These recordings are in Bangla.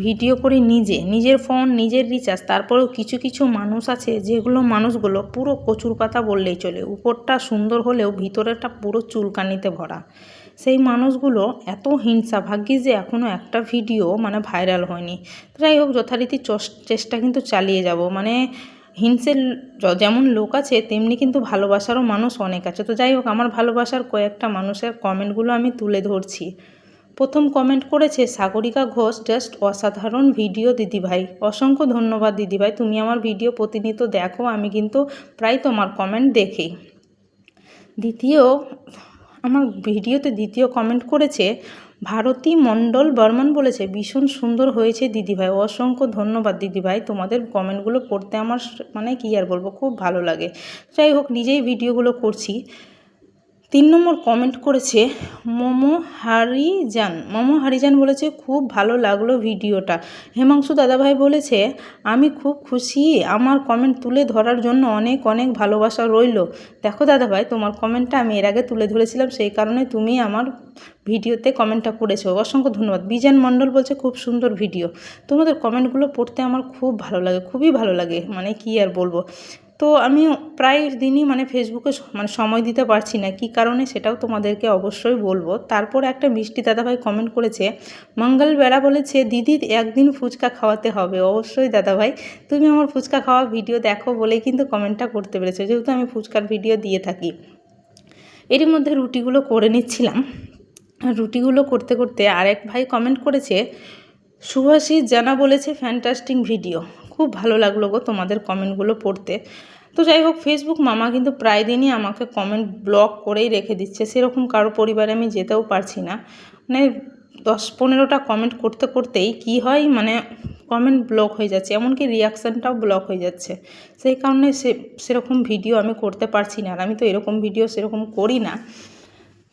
ভিডিও করি নিজের ফোন নিজের রিচার্জ, তারপরেও কিছু কিছু মানুষ আছে যেগুলো মানুষগুলো পুরো কচুর পাতা বললেই চলে, উপরটা সুন্দর হলেও ভিতরেরটা পুরো চুলকানিতে ভরা। সেই মানুষগুলো এত হিংসা, ভাগ্যিস যে এখনও একটা ভিডিও মানে ভাইরাল হয়নি। যাই হোক, যথারীতি চেষ্টা কিন্তু চালিয়ে যাব। মানে হিংসের যেমন লোক আছে তেমনি কিন্তু ভালোবাসারও মানুষ অনেক আছে। তো যাই হোক, আমার ভালোবাসার কয়েকটা মানুষের কমেন্টগুলো আমি তুলে ধরছি। প্রথম কমেন্ট করেছে সাগরিকা ঘোষ, জাস্ট অসাধারণ ভিডিও দিদিভাই। অসংখ্য ধন্যবাদ দিদিভাই, তুমি আমার ভিডিও প্রতিনিয়ত দেখো, আমি কিন্তু প্রায় তোমার কমেন্ট দেখি। আমার ভিডিওতে দ্বিতীয় কমেন্ট করেছে ভারতী মণ্ডল বর্মন, বলেছে ভীষণ সুন্দর হয়েছে দিদিভাই। অসংখ্য ধন্যবাদ দিদিভাই, তোমাদের কমেন্টগুলো পড়তে আমার মানে কী আর বলবো, খুব ভালো লাগে। যাই হোক, নিজেই ভিডিওগুলো করছি। 3 নম্বর কমেন্ট করেছে মোমো হারিজান, বলেছে খুব ভালো লাগলো ভিডিওটা। হেমাংশু দাদাভাই বলেছে আমি খুব খুশি, আমার কমেন্ট তুলে ধরার জন্য অনেক অনেক ভালোবাসা রইল। দেখো দাদাভাই, তোমার কমেন্টটা আমি এর আগে তুলে ধরেছিলাম, সেই কারণে তুমি আমার ভিডিওতে কমেন্টটা করেছো, অসংখ্য ধন্যবাদ। বিজান মণ্ডল বলছে খুব সুন্দর ভিডিও। তোমাদের কমেন্টগুলো পড়তে আমার খুব ভালো লাগে, খুবই ভালো লাগে, মানে কি আর বলবো। তো আমি প্রায় দিনই মানে ফেসবুকে মানে সময় দিতে পারছি না, কী কারণে সেটাও তোমাদেরকে অবশ্যই বলবো। তারপর একটা মিষ্টি দাদাভাই কমেন্ট করেছে মঙ্গল বেড়া, বলেছে দিদি একদিন ফুচকা খাওয়াতে হবে। অবশ্যই দাদাভাই, তুমি আমার ফুচকা খাওয়া ভিডিও দেখো বলেই কিন্তু কমেন্টটা করতে পেরেছো, যেহেতু আমি ফুচকার ভিডিও দিয়ে থাকি। এরই মধ্যে রুটিগুলো করে নিচ্ছিলাম। রুটিগুলো করতে করতে আরেক ভাই কমেন্ট করেছে সুভাষিস জানা, বলেছে ফ্যান্টাস্টিক ভিডিও। খুব ভালো লাগলো গো তোমাদের কমেন্টগুলো পড়তে। তো যাই হোক, ফেসবুক মামা কিন্তু প্রায় দিনই আমাকে কমেন্ট ব্লক করেই রেখে দিচ্ছে। সেরকম কারো পরিবারে আমি যেতেও পারছি না। মানে 10-15টা কমেন্ট করতে করতেই কি হয়, মানে কমেন্ট ব্লক হয়ে যাচ্ছে, এমনকি রিয়াকশানটাও ব্লক হয়ে যাচ্ছে। সেই কারণে সেরকম ভিডিও আমি করতে পারছি না, আর আমি তো এরকম ভিডিও সেরকম করি না।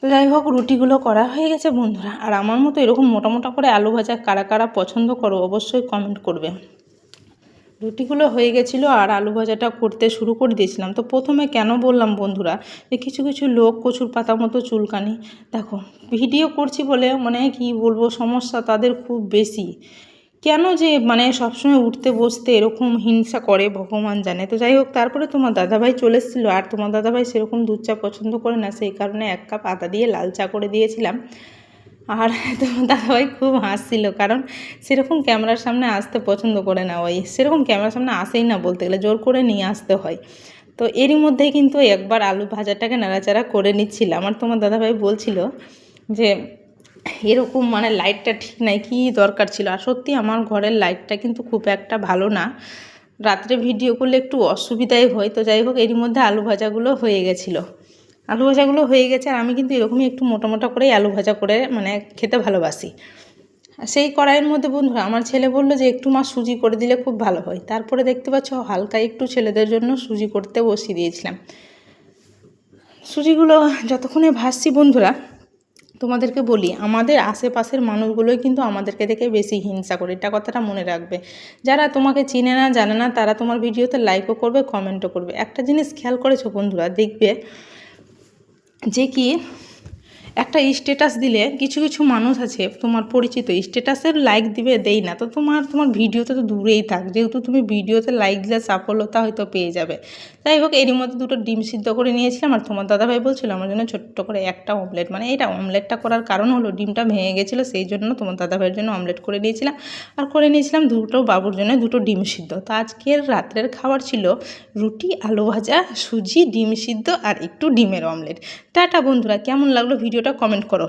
তো যাই হোক, রুটিগুলো করা হয়ে গেছে বন্ধুরা। আর আমার মতো এরকম মোটা মোটা করে আলু ভাজা কারা কারা পছন্দ করো অবশ্যই কমেন্ট করবে। রুটিগুলো হয়ে গেছিলো আর আলু ভাজাটা করতে শুরু করে দিয়েছিলাম। তো প্রথমে কেন বললাম বন্ধুরা যে কিছু কিছু লোক কচুর পাতা মতো চুলকানি, দেখো ভিডিও করছি বলে মানে কি বলবো, সমস্যা তাদের খুব বেশি। কেন যে মানে সবসময় উঠতে বসতে এরকম হিংসা করে ভগবান জানে। তো যাই হোক, তারপরে তোমার দাদাভাই চলে এসেছিলো, আর তোমার দাদাভাই সেরকম দুধ চা পছন্দ করে না, সেই কারণে 1 কাপ আদা দিয়ে লাল চা করে দিয়েছিলাম। আর তোমার দাদাভাই খুব হাসছিল, কারণ সেরকম ক্যামেরার সামনে আসতে পছন্দ করে না, ওই সেরকম ক্যামেরার সামনে আসেই না বলতে গেলে, জোর করে নিয়ে আসতে হয়। তো এরই মধ্যেই কিন্তু একবার আলু ভাজাটাকে নাড়াচাড়া করে নিচ্ছিলাম। আর তোমার দাদাভাই বলছিল যে এরকম মানে লাইটটা ঠিক নাই, কী দরকার ছিল। আর সত্যি আমার ঘরের লাইটটা কিন্তু খুব একটা ভালো না, রাত্রে ভিডিও করলে একটু অসুবিধাই হয়। তো যাই হোক, এরই মধ্যে আলু ভাজাগুলো হয়ে গেছিলো। আলু ভাজাগুলো হয়ে গেছে, আর আমি কিন্তু এরকমই একটু মোটা মোটা করেই আলু ভাজা করে মানে খেতে ভালোবাসি। সেই কড়াইয়ের মধ্যে বন্ধুরা আমার ছেলে বললো যে একটু মা সুজি করে দিলে খুব ভালো হয়। তারপরে দেখতে পাচ্ছ হালকা একটু ছেলেদের জন্য সুজি করতে বসিয়ে দিয়েছিলাম। সুজিগুলো যতক্ষণে ভাজছি বন্ধুরা, তোমাদেরকে বলি আমাদের আশেপাশের মানুষগুলোই কিন্তু আমাদেরকে দেখে বেশি হিংসা করে, এটা কথাটা মনে রাখবে। যারা তোমাকে চিনে না জানে না তারা তোমার ভিডিওতে লাইকও করবে, কমেন্টও করবে। একটা জিনিস খেয়াল করেছো বন্ধুরা, দেখবে যে কি একটা স্ট্যাটাস দিলে কিছু কিছু মানুষ আছে তোমার পরিচিত, স্ট্যাটাসের লাইক দিবে দেই না, তো তোমার ভিডিওতে তো দূরেই থাক, যেহেতু তুমি ভিডিওতে লাইক দিলে সফলতা হয়তো পেয়ে যাবে। যাই হোক, এরই মধ্যে 2টো ডিম সিদ্ধ করে নিয়েছিলাম, আর তোমার দাদাভাই বলছিল আমার জন্য ছোট্ট করে একটা অমলেট, মানে এটা অমলেটটা করার কারণ হলো ডিমটা ভেঙে গেছিলো, সেই জন্য তোমার দাদাভাইয়ের জন্য অমলেট করে নিয়েছিলাম। আর করে নিয়েছিলাম 2টো বাবুর জন্য 2টো ডিম সিদ্ধ। তো আজকের রাত্রের খাবার ছিল রুটি, আলু ভাজা, সুজি, ডিম সিদ্ধ আর একটু ডিমের অমলেট। টাটা বন্ধুরা, কেমন লাগলো ভিডিওটা কমেন্ট করো।